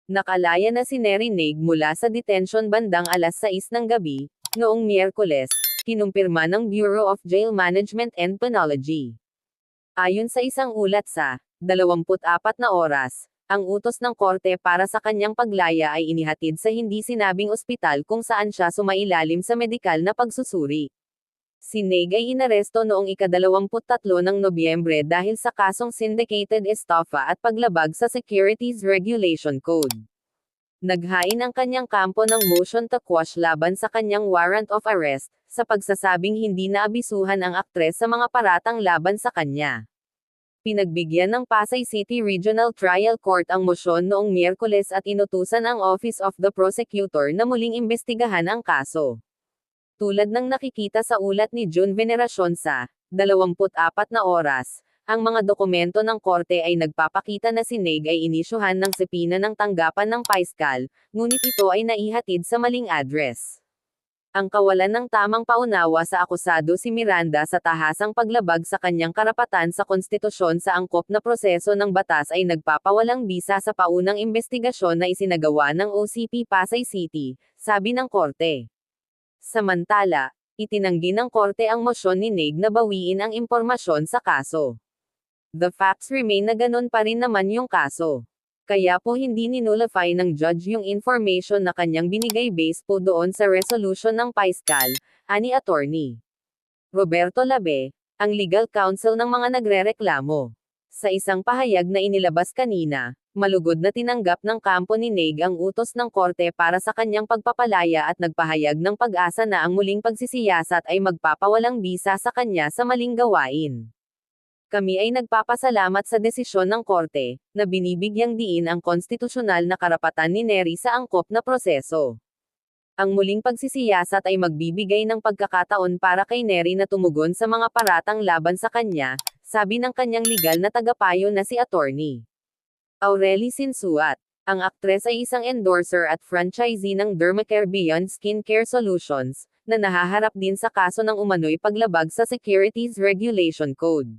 Nakalaya na si Nerinig mula sa detention bandang 6:00 ng gabi, noong Miyerkules, kinumpirma ng Bureau of Jail Management and Penology. Ayon sa isang ulat sa 24 na oras, ang utos ng korte para sa kanyang paglaya ay inihatid sa hindi sinabing ospital kung saan siya sumailalim sa medikal na pagsusuri. Si Neg ay inaresto noong ika-23 ng Nobyembre dahil sa kasong syndicated estafa at paglabag sa Securities Regulation Code. Naghain ang kanyang kampo ng motion to quash laban sa kanyang warrant of arrest, sa pagsasabing hindi naabisuhan ang aktres sa mga paratang laban sa kanya. Pinagbigyan ng Pasay City Regional Trial Court ang mosyon noong Miyerkules at inutusan ang Office of the Prosecutor na muling imbestigahan ang kaso. Tulad ng nakikita sa ulat ni June Veneracion sa 24 na oras, ang mga dokumento ng korte ay nagpapakita na si Neg ay inisyuhan ng sepina ng tanggapan ng paiskal, ngunit ito ay naihatid sa maling address. Ang kawalan ng tamang paunawa sa akusado si Miranda sa tahasang paglabag sa kanyang karapatan sa konstitusyon sa angkop na proseso ng batas ay nagpapawalang bisa sa paunang investigasyon na isinagawa ng OCP Pasay City, sabi ng korte. Samantala, itinanggi ng korte ang mosyon ni Neg na bawiin ang impormasyon sa kaso. The facts remain na ganun pa rin naman yung kaso. Kaya po hindi ninullify ng judge yung information na kanyang binigay based po doon sa resolution ng paiskal, ani attorney Roberto Labe, ang legal counsel ng mga nagrereklamo. Sa isang pahayag na inilabas kanina, malugod na tinanggap ng kampo ni Neg ang utos ng korte para sa kanyang pagpapalaya at nagpahayag ng pag-asa na ang muling pagsisiyasat ay magpapawalang bisa sa kanya sa maling gawain. Kami ay nagpapasalamat sa desisyon ng korte, na binibigyang diin ang konstitusyonal na karapatan ni Neri sa angkop na proseso. Ang muling pagsisiyasat ay magbibigay ng pagkakataon para kay Neri na tumugon sa mga paratang laban sa kanya, sabi ng kanyang legal na tagapayo na si Attorney Aureli Sinsuat. Ang aktres ay isang endorser at franchisee ng Dermacare Beyond Skincare Solutions, na nahaharap din sa kaso ng umano'y paglabag sa Securities Regulation Code.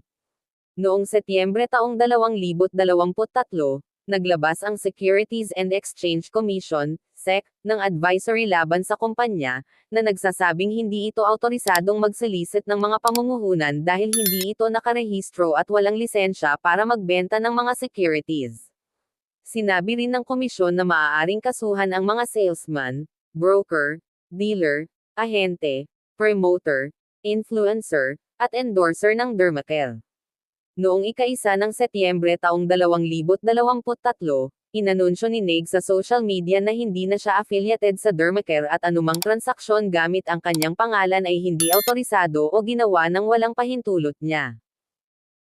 Noong Setyembre taong 2023, naglabas ang Securities and Exchange Commission, SEC, ng advisory laban sa kumpanya, na nagsasabing hindi ito autorisadong mag-solicit ng mga pamumuhunan dahil hindi ito nakarehistro at walang lisensya para magbenta ng mga securities. Sinabi rin ng komisyon na maaaring kasuhan ang mga salesman, broker, dealer, ahente, promoter, influencer, at endorser ng Dermacare. Noong ika-1 ng Setyembre taong 2023, inanunsyo ni Neg sa social media na hindi na siya affiliated sa Dermacare at anumang transaksyon gamit ang kanyang pangalan ay hindi autorisado o ginawa ng walang pahintulot niya.